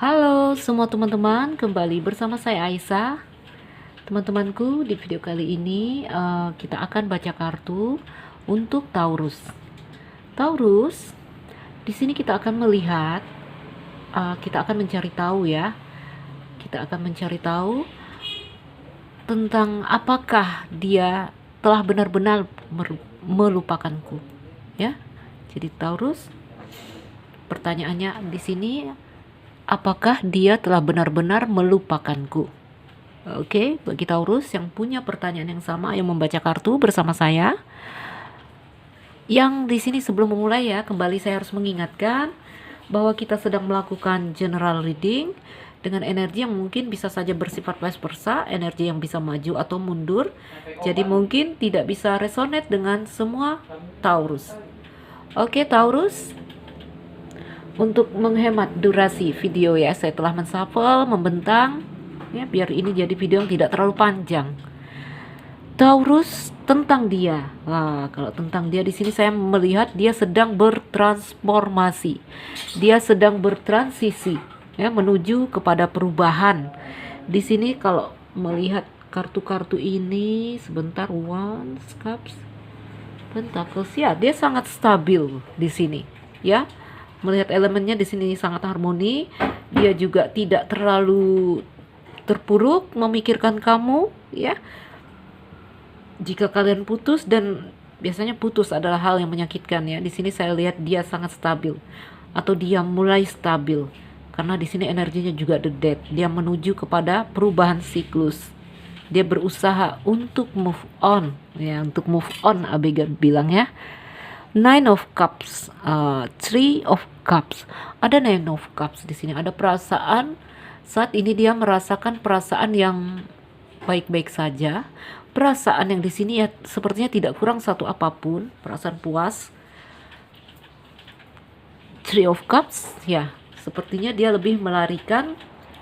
Halo semua teman-teman, kembali bersama saya Aisyah. Teman-temanku, di video kali ini kita akan baca kartu untuk Taurus. Taurus, di sini kita akan melihat, kita akan mencari tahu ya. Kita akan mencari tahu tentang apakah dia telah benar-benar melupakanku, ya. Jadi Taurus, pertanyaannya di sini, apakah dia telah benar-benar melupakanku? Oke, bagi Taurus yang punya pertanyaan yang sama, yang membaca kartu bersama saya. Yang di sini sebelum memulai ya, kembali saya harus mengingatkan bahwa kita sedang melakukan general reading dengan energi yang mungkin bisa saja bersifat vice versa, energi yang bisa maju atau mundur. Jadi mungkin tidak bisa resonate dengan semua Taurus. Oke, Taurus. Untuk menghemat durasi video ya, saya telah menshuffle, membentang ya, biar ini jadi video yang tidak terlalu panjang. Taurus, tentang dia. Nah, kalau tentang dia di sini saya melihat dia sedang bertransformasi. Dia sedang bertransisi ya, menuju kepada perubahan. Di sini kalau melihat kartu-kartu ini, sebentar, One Cups, Pentacles ya, dia sangat stabil di sini ya. Melihat elemennya di sini sangat harmoni. Dia juga tidak terlalu terpuruk memikirkan kamu ya. Jika kalian putus, dan biasanya putus adalah hal yang menyakitkan ya. Di sini saya lihat dia sangat stabil atau dia mulai stabil. Karena di sini energinya juga the death. Dia menuju kepada perubahan siklus. Dia berusaha untuk move on ya, untuk move on Abigail bilang ya. Nine of Cups, Three of Cups. Ada Nine of Cups di sini. Ada perasaan saat ini dia merasakan perasaan yang baik-baik saja. Perasaan yang di sini ya sepertinya tidak kurang satu apapun. Perasaan puas. Three of Cups, ya. Sepertinya dia lebih melarikan.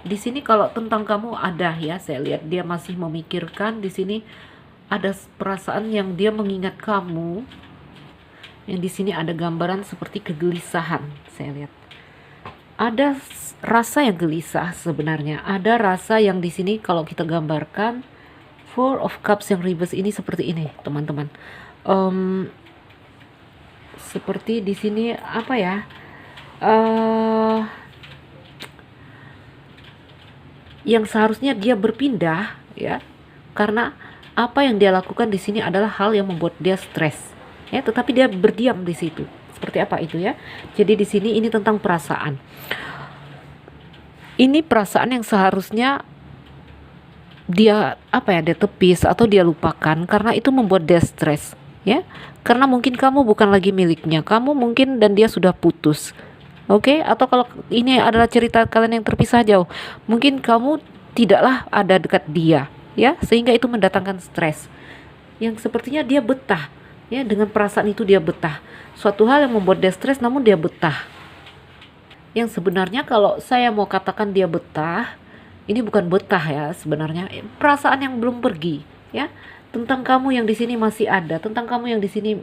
Di sini kalau tentang kamu ada ya. Saya lihat dia masih memikirkan. Di sini ada perasaan yang dia mengingat kamu. Yang di sini ada gambaran seperti kegelisahan, saya lihat. Ada rasa yang gelisah sebenarnya. Ada rasa yang di sini kalau kita gambarkan Four of Cups yang reverse ini seperti ini, teman-teman. Seperti di sini apa ya? Yang seharusnya dia berpindah ya. Karena apa yang dia lakukan di sini adalah hal yang membuat dia stres. Ya, tetapi dia berdiam di situ. Seperti apa itu ya? Jadi di sini ini tentang perasaan. Ini perasaan yang seharusnya dia dia tepis atau dia lupakan karena itu membuat dia stres, ya. Karena mungkin kamu bukan lagi miliknya. Kamu mungkin dan dia sudah putus. Oke? Atau kalau ini adalah cerita kalian yang terpisah jauh, mungkin kamu tidaklah ada dekat dia, ya, sehingga itu mendatangkan stres. Yang sepertinya dia betah. Ya, dengan perasaan itu dia betah. Suatu hal yang membuat dia stres namun dia betah. Yang sebenarnya kalau saya mau katakan dia betah, ini bukan betah ya sebenarnya. Perasaan yang belum pergi ya. Tentang kamu yang di sini masih ada, tentang kamu yang di sini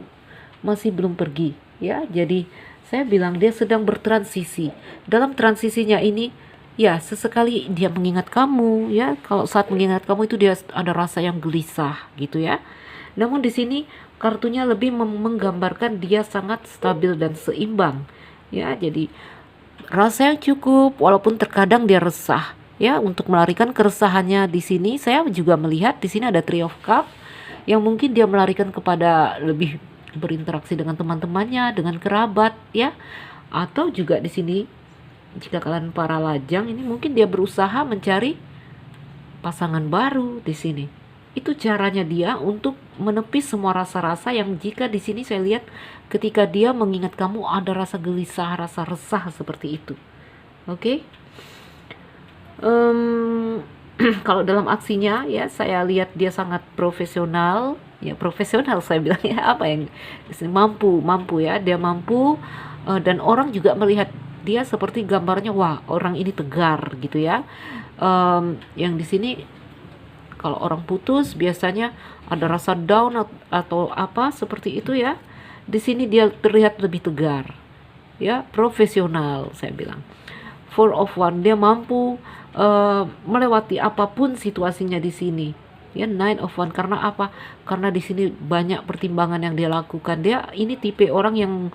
masih belum pergi ya. Jadi saya bilang dia sedang bertransisi. Dalam transisinya ini ya sesekali dia mengingat kamu ya. Kalau saat mengingat kamu itu dia ada rasa yang gelisah gitu ya. Namun di sini kartunya lebih menggambarkan dia sangat stabil dan seimbang. Ya, jadi rasa yang cukup walaupun terkadang dia resah. Ya, untuk melarikan keresahannya di sini saya juga melihat di sini ada Three of Cups yang mungkin dia melarikan kepada lebih berinteraksi dengan teman-temannya, dengan kerabat ya. Atau juga di sini jika kalian para lajang ini mungkin dia berusaha mencari pasangan baru di sini. Itu caranya dia untuk menepis semua rasa-rasa yang jika di sini saya lihat ketika dia mengingat kamu ada rasa gelisah, rasa resah seperti itu. Oke? Kalau dalam aksinya ya saya lihat dia sangat profesional. Ya profesional saya bilang ya, apa yang mampu ya, dia mampu dan orang juga melihat dia seperti gambarnya, wah orang ini tegar gitu ya. Yang di sini kalau orang putus biasanya ada rasa down atau apa seperti itu ya. Di sini dia terlihat lebih tegar. Ya, profesional saya bilang. Four of Wands, dia mampu melewati apapun situasinya di sini. Ya, Nine of Wands, karena apa? Karena di sini banyak pertimbangan yang dia lakukan. Dia ini tipe orang yang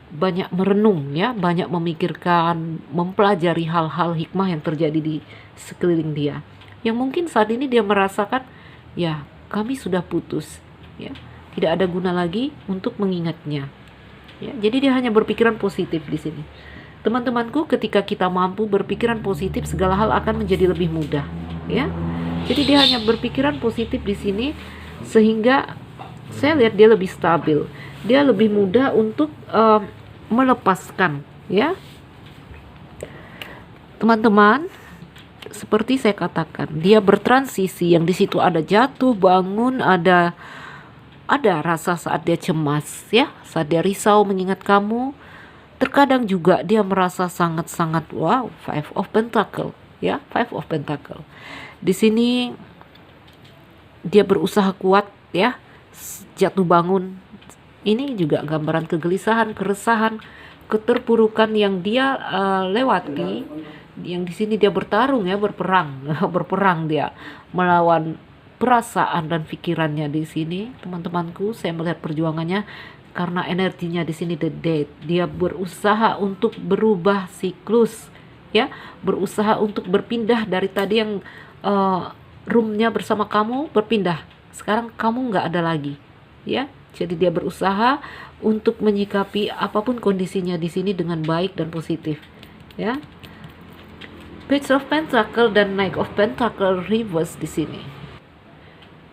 banyak merenung, ya, banyak memikirkan, mempelajari hal-hal hikmah yang terjadi di sekeliling dia. Yang mungkin saat ini dia merasakan, ya, kami sudah putus, ya, tidak ada guna lagi untuk mengingatnya. Ya, jadi dia hanya berpikiran positif di sini. Teman-temanku, ketika kita mampu berpikiran positif, segala hal akan menjadi lebih mudah, ya. Jadi dia hanya berpikiran positif di sini, sehingga saya lihat dia lebih stabil, dia lebih mudah untuk melepaskan, ya. Teman-teman, seperti saya katakan, dia bertransisi, yang di situ ada jatuh bangun, ada rasa saat dia cemas, ya, saat dia risau mengingat kamu. Terkadang juga dia merasa sangat-sangat wow, Five of Pentacle, ya, Five of Pentacle. Di sini dia berusaha kuat, ya, jatuh bangun. Ini juga gambaran kegelisahan, keresahan, keterpurukan yang dia lewati. Yang di sini dia bertarung, ya, berperang, berperang dia melawan perasaan dan pikirannya di sini. Teman-temanku, saya melihat perjuangannya karena energinya di sini the Death. Dia berusaha untuk berubah siklus, ya, berusaha untuk berpindah dari tadi yang roomnya bersama kamu, berpindah. Sekarang kamu nggak ada lagi, ya. Jadi dia berusaha untuk menyikapi apapun kondisinya di sini dengan baik dan positif, ya. Page of Pentacle dan Knight of Pentacle reverse di sini.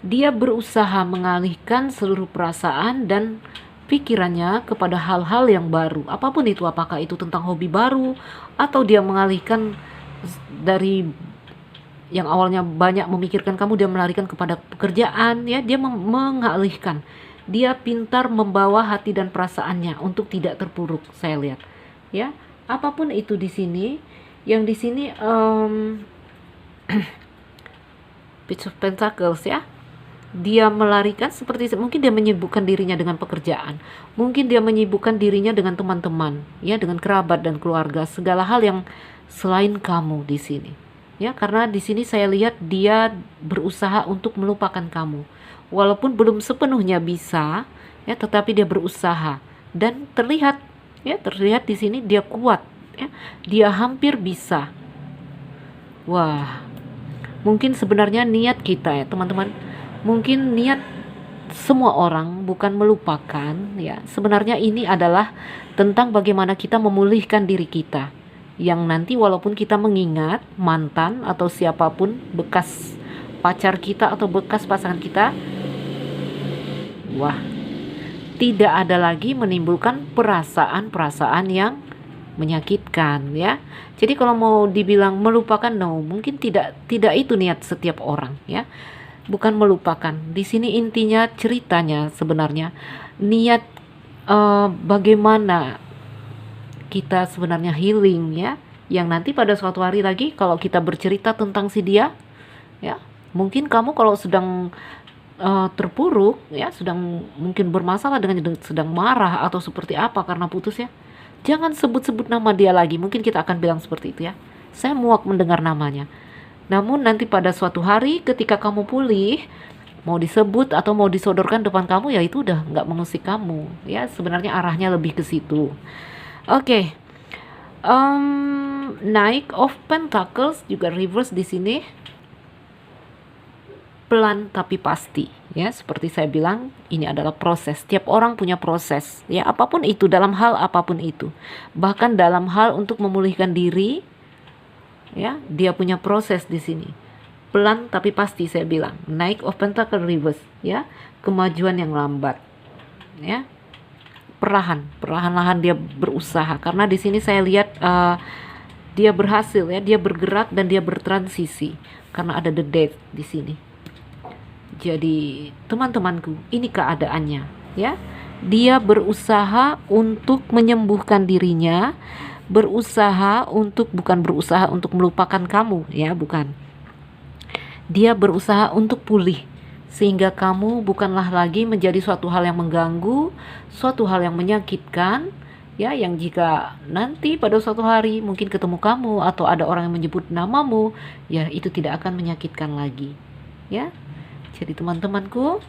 Dia berusaha mengalihkan seluruh perasaan dan pikirannya kepada hal-hal yang baru, apapun itu, apakah itu tentang hobi baru, atau dia mengalihkan dari yang awalnya banyak memikirkan kamu, dia melarikan kepada pekerjaan, ya. Dia mengalihkan, dia pintar membawa hati dan perasaannya untuk tidak terpuruk, saya lihat, ya. Apapun itu di sini, yang di sini Page of Pentacles, ya. Dia melarikan, seperti mungkin dia menyibukkan dirinya dengan pekerjaan, mungkin dia menyibukkan dirinya dengan teman-teman, ya, dengan kerabat dan keluarga, segala hal yang selain kamu di sini, ya. Karena di sini saya lihat dia berusaha untuk melupakan kamu, walaupun belum sepenuhnya bisa, ya, tetapi dia berusaha dan terlihat, ya, terlihat di sini dia kuat, ya, dia hampir bisa. Wah, mungkin sebenarnya niat kita, ya, teman-teman, mungkin niat semua orang bukan melupakan, ya. Sebenarnya ini adalah tentang bagaimana kita memulihkan diri kita, yang nanti walaupun kita mengingat mantan atau siapapun, bekas pacar kita atau bekas pasangan kita, wah, tidak ada lagi menimbulkan perasaan-perasaan yang menyakitkan, ya. Jadi kalau mau dibilang melupakan, no, mungkin tidak itu niat setiap orang, ya. Bukan melupakan. Di sini intinya ceritanya sebenarnya niat bagaimana kita sebenarnya healing, ya. Yang nanti pada suatu hari lagi kalau kita bercerita tentang si dia, ya, mungkin kamu kalau sedang terpuruk, ya, sedang mungkin bermasalah dengan, sedang marah atau seperti apa karena putus, ya, jangan sebut-sebut nama dia lagi. Mungkin kita akan bilang seperti itu, ya, saya muak mendengar namanya. Namun nanti pada suatu hari ketika kamu pulih, mau disebut atau mau disodorkan depan kamu, ya itu udah nggak mengusik kamu, ya. Sebenarnya arahnya lebih ke situ. Oke. Knight of Pentacles juga reverse di sini. Pelan tapi pasti, ya. Seperti saya bilang, ini adalah proses. Setiap orang punya proses, ya, apapun itu, dalam hal apapun itu. Bahkan dalam hal untuk memulihkan diri, ya, dia punya proses di sini. Pelan tapi pasti, saya bilang. Knight of Pentacle reverse, ya. Kemajuan yang lambat, ya. Perlahan-lahan dia berusaha, karena di sini saya lihat dia berhasil, ya, dia bergerak dan dia bertransisi karena ada the Death di sini. Jadi teman-temanku, ini keadaannya, ya. Dia berusaha untuk menyembuhkan dirinya, bukan berusaha untuk melupakan kamu, ya, bukan. Dia berusaha untuk pulih, sehingga kamu bukanlah lagi menjadi suatu hal yang mengganggu, suatu hal yang menyakitkan, ya, yang jika nanti pada suatu hari mungkin ketemu kamu atau ada orang yang menyebut namamu, ya itu tidak akan menyakitkan lagi, ya. Jadi teman-temanku,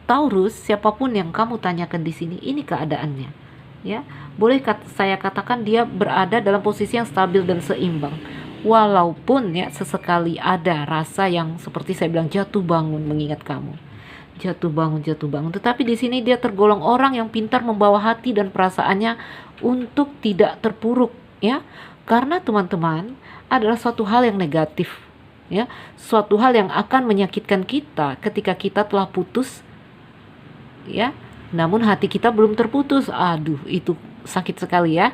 Taurus, siapapun yang kamu tanyakan di sini, ini keadaannya, ya. Boleh saya katakan dia berada dalam posisi yang stabil dan seimbang. Walaupun ya sesekali ada rasa yang seperti saya bilang jatuh bangun mengingat kamu. Jatuh bangun, jatuh bangun. Tetapi di sini dia tergolong orang yang pintar membawa hati dan perasaannya untuk tidak terpuruk, ya. Karena teman-teman adalah suatu hal yang negatif, ya. Suatu hal yang akan menyakitkan kita ketika kita telah putus, ya. Namun hati kita belum terputus. Aduh, itu sakit sekali, ya.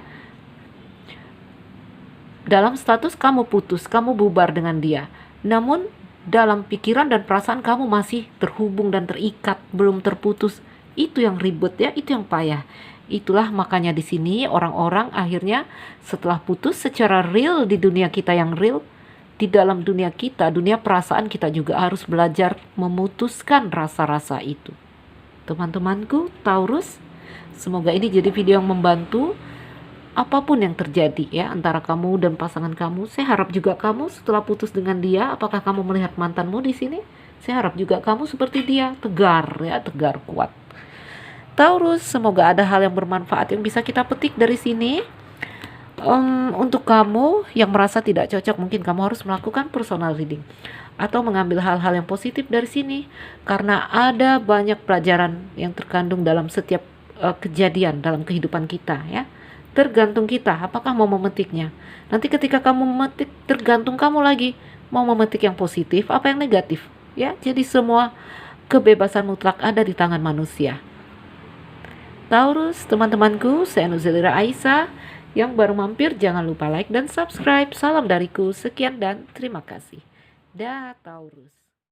Dalam status kamu putus, kamu bubar dengan dia. Namun dalam pikiran dan perasaan kamu masih terhubung dan terikat, belum terputus. Itu yang ribet, ya, itu yang payah. Itulah makanya di sini orang-orang akhirnya setelah putus secara real di dunia kita yang real, di dalam dunia kita, dunia perasaan kita juga harus belajar memutuskan rasa-rasa itu. Teman-temanku, Taurus, semoga ini jadi video yang membantu. Apapun yang terjadi ya antara kamu dan pasangan kamu, saya harap juga kamu setelah putus dengan dia, apakah kamu melihat mantanmu di sini? Saya harap juga kamu seperti dia, tegar ya, tegar, kuat. Taurus, semoga ada hal yang bermanfaat yang bisa kita petik dari sini. Untuk kamu yang merasa tidak cocok, mungkin kamu harus melakukan personal reading atau mengambil hal-hal yang positif dari sini, karena ada banyak pelajaran yang terkandung dalam setiap kejadian dalam kehidupan kita, ya. Tergantung kita apakah mau memetiknya. Nanti ketika kamu memetik, tergantung kamu lagi mau memetik yang positif apa yang negatif, ya. Jadi semua kebebasan mutlak ada di tangan manusia. Taurus, teman-temanku, saya Nuzalira Aisyah. Yang baru mampir jangan lupa like dan subscribe. Salam dariku, sekian dan terima kasih. Dah, Taurus.